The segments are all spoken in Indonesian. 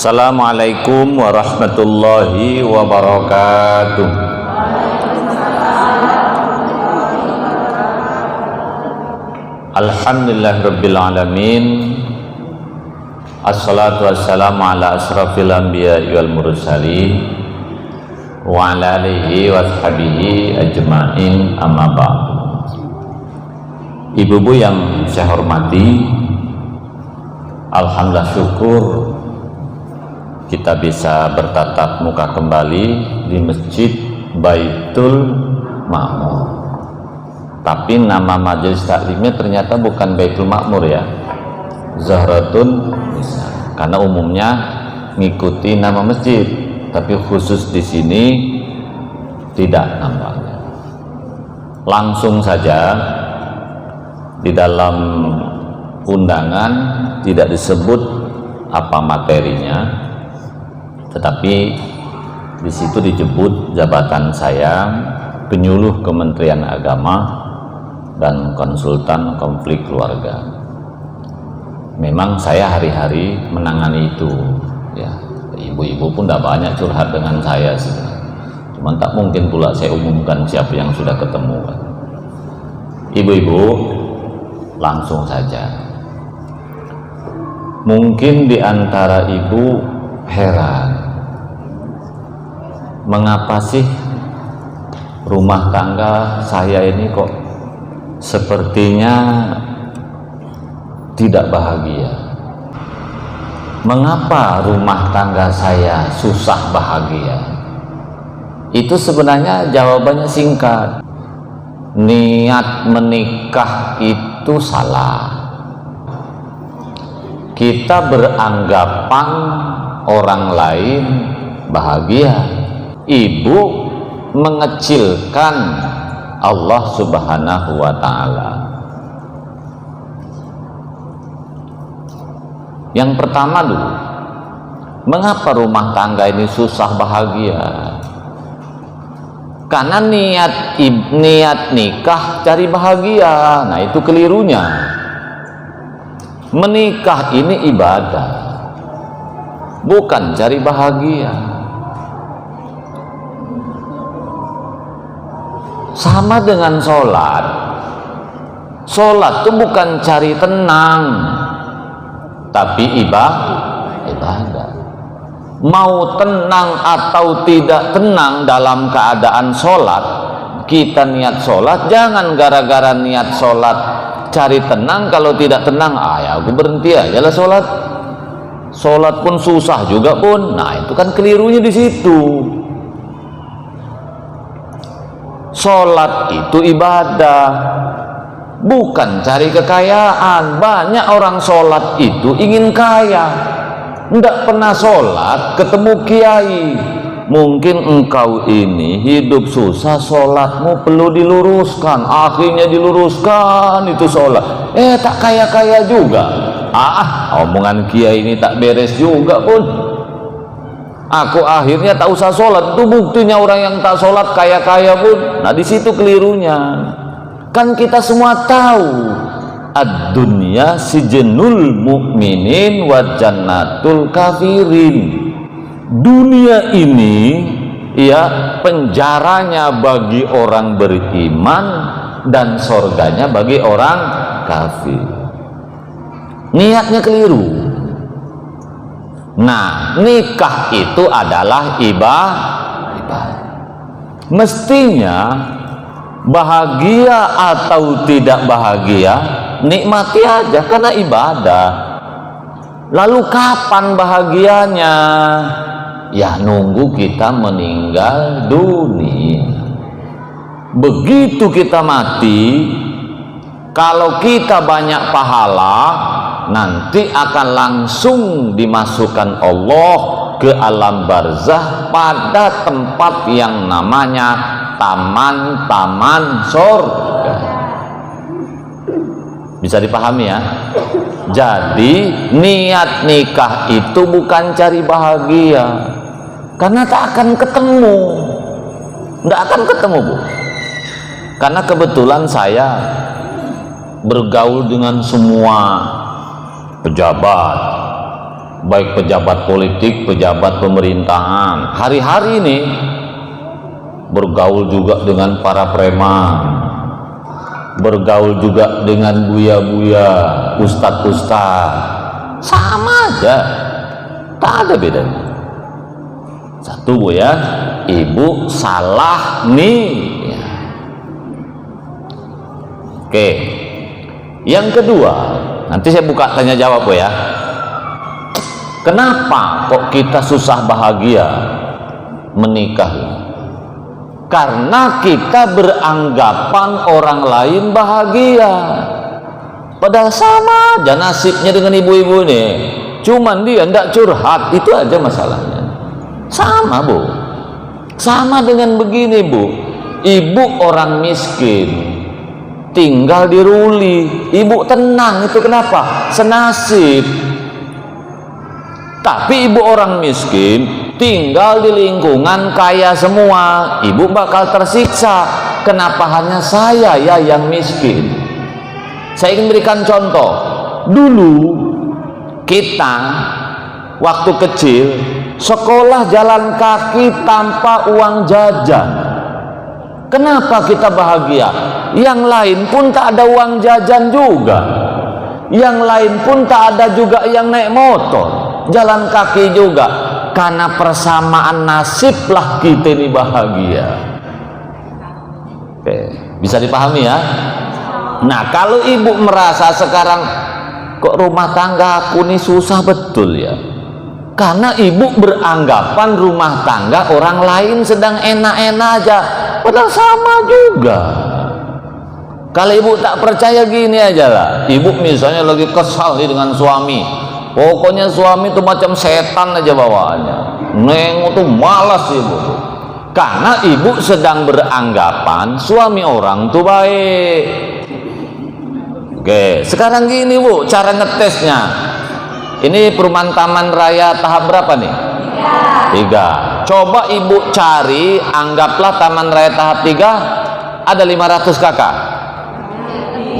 Assalamualaikum warahmatullahi wabarakatuh. Alhamdulillahirabbil alamin. Assalatu wassalamu ala asrafil anbiya'i wal mursalin wa ala alihi wa sahbihi ajma'in, amma ba'd. Ibu-ibu yang saya hormati, alhamdulillah syukur kita bisa bertatap muka kembali di Masjid Baitul Ma'mur. Tapi nama majelis taklimnya ternyata bukan Baitul Ma'mur ya, Zahratun Nisa. Karena umumnya ngikuti nama masjid, tapi khusus di sini tidak nampaknya. Langsung saja di dalam undangan tidak disebut apa materinya, tetapi di situ disebut jabatan saya penyuluh Kementerian Agama dan konsultan konflik keluarga. Memang saya hari-hari menangani itu ya. Ibu-ibu pun tidak banyak curhat dengan saya sih. Cuman tak mungkin pula saya umumkan siapa yang sudah ketemu kan. Ibu-ibu, langsung saja. Mungkin di antara ibu heran, mengapa sih rumah tangga saya ini kok sepertinya tidak bahagia? Mengapa rumah tangga saya susah bahagia? Itu sebenarnya jawabannya singkat. Niat menikah itu salah. Kita beranggapan orang lain bahagia. Ibu mengecilkan Allah Subhanahu wa ta'ala. Yang pertama dulu, mengapa rumah tangga ini susah bahagia? Karena niat nikah cari bahagia. Nah, itu kelirunya. Menikah ini ibadah, bukan cari bahagia. Sama dengan sholat. Sholat itu bukan cari tenang, tapi ibadah. Mau tenang atau tidak tenang dalam keadaan sholat, kita niat sholat, jangan gara-gara niat sholat cari tenang. Kalau tidak tenang, ya aku berhenti aja lah sholat. Sholat pun susah juga pun. Nah, itu kan kelirunya di situ. Sholat itu ibadah, bukan cari kekayaan. Banyak orang sholat itu ingin kaya, tidak pernah sholat ketemu kiai. Mungkin engkau ini hidup susah, sholatmu perlu diluruskan, akhirnya diluruskan itu sholat. Tak kaya-kaya juga. Omongan kiai ini tak beres juga pun. Aku akhirnya tak usah sholat. Itu buktinya orang yang tak sholat kaya-kaya pun. Nah, di situ kelirunya. Kan kita semua tahu ad-dunya sijnul mu'minin wa jannatul kafirin. Dunia ini ya penjaranya bagi orang beriman dan sorganya bagi orang kafir. Niatnya keliru. Nah, nikah itu adalah ibadah. Mestinya bahagia atau tidak bahagia, nikmati aja karena ibadah. Lalu kapan bahagianya? Ya nunggu kita meninggal dunia. Begitu kita mati, kalau kita banyak pahala, nanti akan langsung dimasukkan Allah ke alam barzah pada tempat yang namanya taman-taman surga. Bisa dipahami ya? Jadi niat nikah itu bukan cari bahagia, karena tak akan ketemu. Tidak akan ketemu, Bu. Karena kebetulan saya bergaul dengan semua pejabat, baik pejabat politik, pejabat pemerintahan, hari-hari ini bergaul juga dengan para preman, bergaul juga dengan buya-buya, ustadz-ustadz, sama aja, tak ada bedanya. Satu Bu ya, ibu salah nih ya. Oke, yang kedua, nanti saya buka tanya jawab Bu ya. Kenapa kok kita susah bahagia menikah? Karena kita beranggapan orang lain bahagia, padahal sama aja nasibnya dengan ibu-ibu ini. Cuman dia tidak curhat, itu aja masalahnya. Sama Bu, sama dengan begini Bu, ibu orang miskin tinggal di Ruli, ibu tenang, itu kenapa? Senasib. Tapi ibu orang miskin tinggal di lingkungan kaya semua, ibu bakal tersiksa. Kenapa hanya saya ya yang miskin? Saya ingin berikan contoh. Dulu kita waktu kecil sekolah jalan kaki tanpa uang jajan. Kenapa kita bahagia? Yang lain pun tak ada uang jajan juga, yang lain pun tak ada juga yang naik motor, jalan kaki juga. Karena persamaan nasib lah kita ini bahagia. Oke, bisa dipahami ya? Nah, kalau ibu merasa sekarang kok rumah tangga aku ini susah betul ya, karena ibu beranggapan rumah tangga orang lain sedang enak-enak aja, padahal sama juga. Kalau ibu tak percaya gini aja lah, ibu misalnya lagi kesal nih dengan suami, pokoknya suami itu macam setan aja bawaannya, nengok tuh malas ibu tuh, karena ibu sedang beranggapan suami orang tuh baik. Oke, sekarang gini Bu, cara ngetesnya. Ini perumahan Taman Raya tahap berapa nih? 3. Coba ibu cari, anggaplah Taman Raya tahap 3 ada 500 kakak.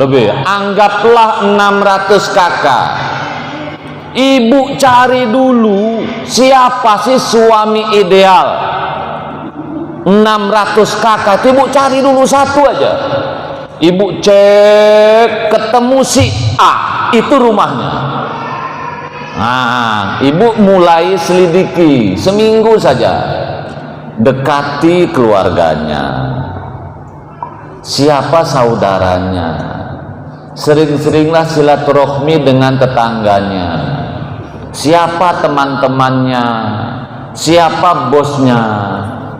Lebih, anggaplah 600 kakak. Ibu cari dulu siapa sih suami ideal 600 kakak. Ibu cari dulu satu aja. Ibu cek, ketemu si A, itu rumahnya. Nah, ibu mulai selidiki seminggu saja, dekati keluarganya, siapa saudaranya, sering-seringlah silaturahmi dengan tetangganya, siapa teman-temannya, siapa bosnya,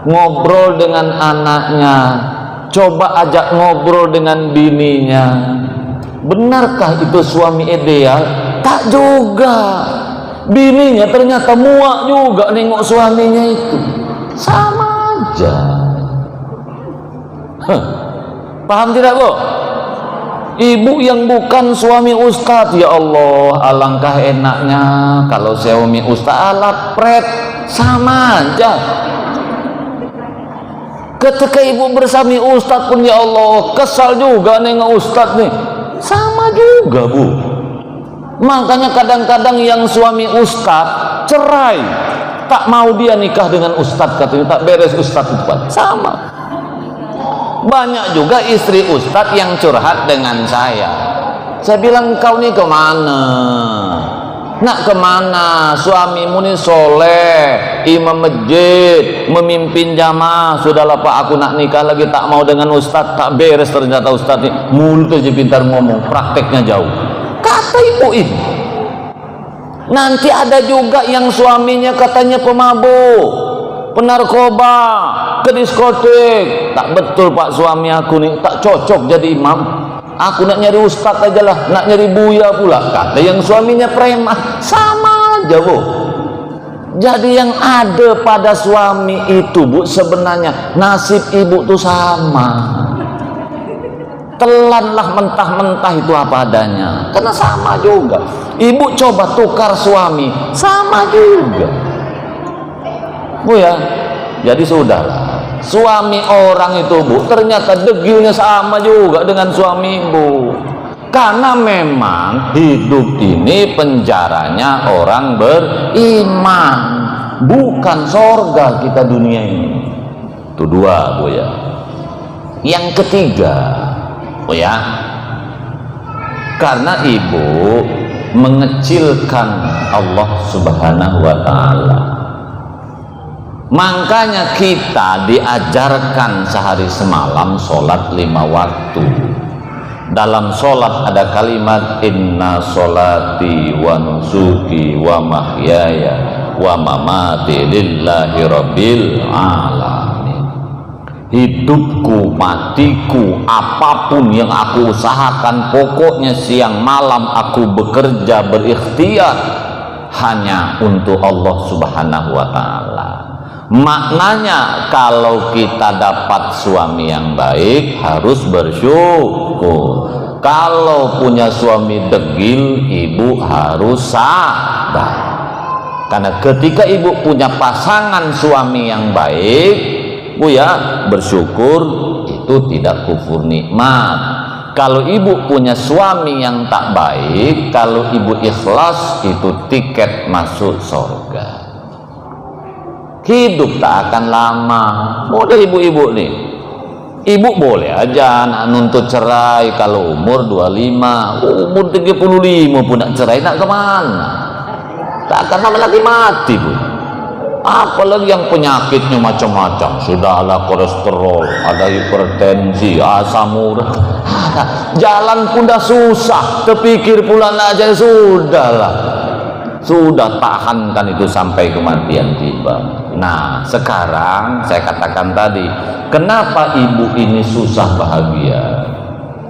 ngobrol dengan anaknya, coba ajak ngobrol dengan bininya. Benarkah itu suami ideal? Tak juga. Bininya ternyata muak juga nengok suaminya itu, sama aja. Paham tidak Bu? Ibu yang bukan suami ustadz, ya Allah, alangkah enaknya kalau suami ustadz alapret, sama aja. Ketika ibu bersama ustadz pun, ya Allah, kesal juga nengok ustadz nih, sama juga Bu. Makanya kadang-kadang yang suami ustadz cerai, tak mau dia nikah dengan ustadz, katanya tak beres ustadz itu Pak. Sama. Banyak juga istri ustadz yang curhat dengan saya. Saya bilang, kau nih kemana? Nak kemana? Suamimu nih soleh, imam masjid, memimpin jamaah. Sudahlah Pak, aku nak nikah lagi tak mau dengan ustadz, tak beres ternyata ustadz nih. Mulut aja pintar ngomong, prakteknya jauh. Kata ibu ini. Nanti ada juga yang suaminya katanya pemabuk, penarkoba, ke diskotik. Tak betul Pak, suami aku nih tak cocok jadi imam. Aku nak nyari ustadz aja lah, nak nyari buya pula. Kata yang suaminya preman, sama aja Bu. Jadi yang ada pada suami itu Bu, sebenarnya nasib ibu tuh sama. Telanlah mentah-mentah itu apa adanya, karena sama juga. Ibu coba tukar suami, sama juga Bu ya. Jadi sudahlah, suami orang itu Bu, ternyata degilnya sama juga dengan suami ibu. karena memang hidup ini penjaranya orang beriman, bukan sorga kita dunia ini. Itu dua, Bu ya. Yang ketiga, Bu ya, karena ibu mengecilkan Allah Subhanahu wa Ta'ala, makanya kita diajarkan sehari semalam sholat 5 waktu. Dalam sholat ada kalimat inna sholati wa nusuki wa mahyaya wa mamati lillahi rabbil alamin. Hidupku, matiku, apapun yang aku usahakan, pokoknya siang malam aku bekerja berikhtiar hanya untuk Allah Subhanahu wa Ta'ala. Maknanya kalau kita dapat suami yang baik harus bersyukur. Kalau punya suami degil, ibu harus sabar. Karena ketika ibu punya pasangan suami yang baik, Bu ya, bersyukur, itu tidak kufur nikmat. Kalau ibu punya suami yang tak baik, kalau ibu ikhlas, itu tiket masuk surga. Hidup tak akan lama. Mudah ibu-ibu nih, ibu boleh aja nuntut cerai kalau umur 25, umur 35 pun nak cerai, nak kemana? Tak akan lama lagi mati, Bu. Apalagi yang penyakitnya macam-macam, sudahlah kolesterol, ada hipertensi, asam urat, jalan pun dah susah, terpikir pula aja, sudahlah, sudah tahankan itu sampai kematian tiba. Nah, sekarang saya katakan tadi, kenapa ibu ini susah bahagia?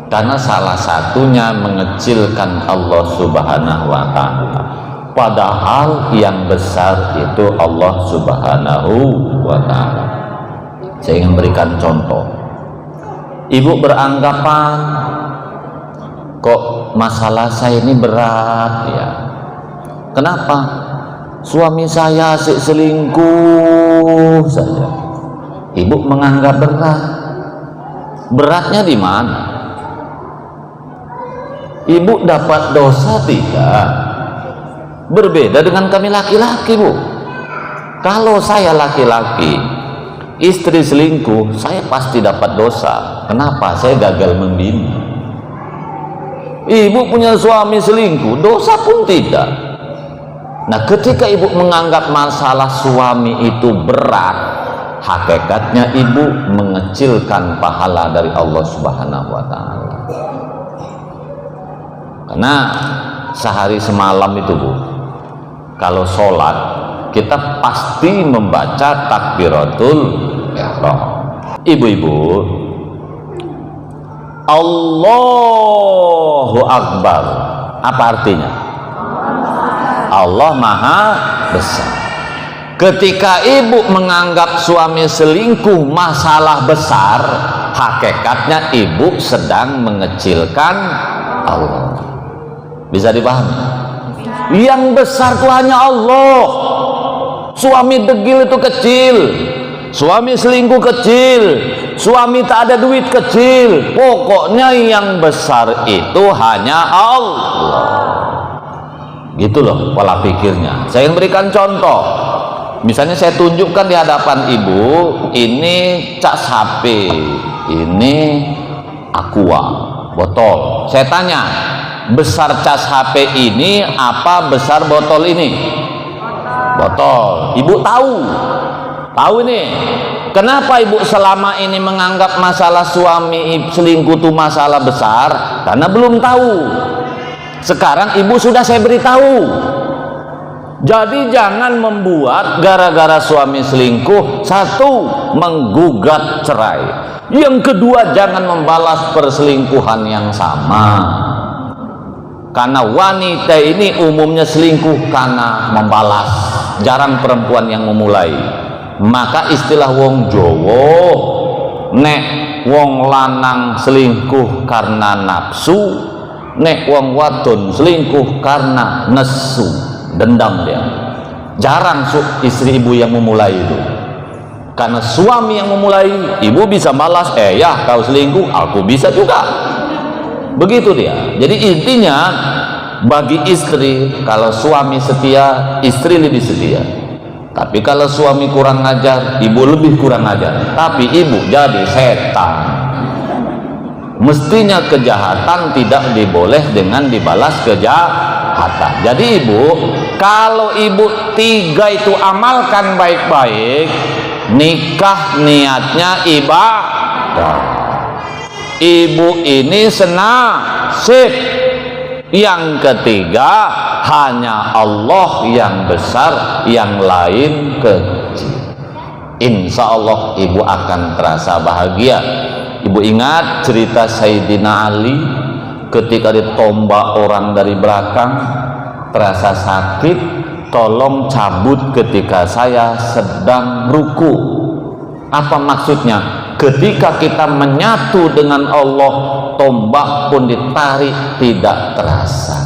Karena salah satunya mengecilkan Allah Subhanahu wa Ta'ala. Padahal yang besar itu Allah Subhanahu wa Ta'ala. Saya ingin berikan contoh. Ibu beranggapan, kok masalah saya ini berat ya? Kenapa? Suami saya asik selingkuh saja. Ibu menganggap berat. Beratnya di mana? Ibu dapat dosa tidak? Berbeda dengan kami laki-laki, Bu. Kalau saya laki-laki, istri selingkuh, saya pasti dapat dosa. Kenapa? Saya gagal membina. Ibu punya suami selingkuh, dosa pun tidak. Nah, ketika ibu menganggap masalah suami itu berat, hakikatnya ibu mengecilkan pahala dari Allah Subhanahu wa Ta'ala. Karena sehari semalam itu, Bu, kalau sholat kita pasti membaca takbiratul ihram. Ibu-ibu, Allahu Akbar, apa artinya? Allah Maha Besar. Ketika ibu menganggap suami selingkuh masalah besar, hakikatnya ibu sedang mengecilkan Allah. Bisa dipahami? Yang besar itu hanya Allah. Suami degil itu kecil, suami selingkuh kecil, suami tak ada duit kecil, pokoknya yang besar itu hanya Allah. Gitu loh pola pikirnya. Saya ingin berikan contoh. Misalnya saya tunjukkan di hadapan ibu, ini cas HP, ini aqua, botol. Saya tanya, besar cas HP ini apa besar botol ini? Botol. Ibu tahu ini. Kenapa ibu selama ini menganggap masalah suami selingkuh itu masalah besar? Karena belum tahu. Sekarang ibu sudah saya beritahu. Jadi jangan membuat gara-gara suami selingkuh, satu, menggugat cerai. Yang kedua, jangan membalas perselingkuhan yang sama. Karena wanita ini umumnya selingkuh karena membalas, jarang perempuan yang memulai. Maka istilah wong Jowo, nek wong lanang selingkuh karena nafsu, nek wong wadon selingkuh karena nesu, dendam dia. Jarang istri ibu yang memulai itu. Karena suami yang memulai, ibu bisa balas, ya kau selingkuh, aku bisa juga. Begitu dia. Jadi intinya bagi istri, kalau suami setia, istri lebih setia. Tapi kalau suami kurang ajar, ibu lebih kurang ajar. Tapi ibu jadi setan. Mestinya kejahatan tidak diboleh dengan dibalas kejahatan. Jadi ibu, kalau ibu tiga itu amalkan baik-baik, nikah niatnya ibadah. Ibu ini senasib. Yang ketiga, hanya Allah yang besar, yang lain kecil. Insya Allah ibu akan terasa bahagia. Ibu ingat cerita Sayyidina Ali ketika ditombak orang dari belakang, terasa sakit, tolong cabut ketika saya sedang ruku. Apa maksudnya? Ketika kita menyatu dengan Allah, tombak pun ditarik tidak terasa.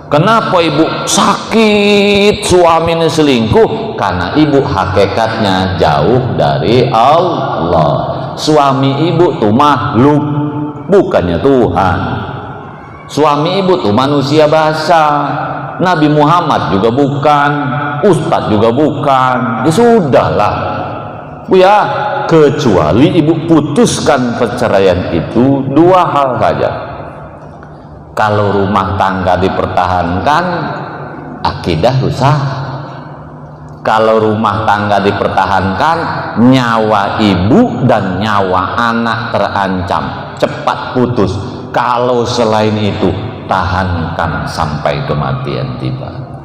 Kenapa ibu sakit suami ini selingkuh? Karena ibu hakikatnya jauh dari Allah. Suami ibu tuh makhluk, bukannya Tuhan. Suami ibu tuh manusia biasa. Nabi Muhammad juga bukan, Ustadz juga bukan. Ya sudahlah Bu ya, kecuali ibu putuskan perceraian itu dua hal saja. Kalau rumah tangga dipertahankan, akidah rusak. Kalau rumah tangga dipertahankan, nyawa ibu dan nyawa anak terancam, cepat putus. Kalau selain itu, tahankan sampai kematian tiba.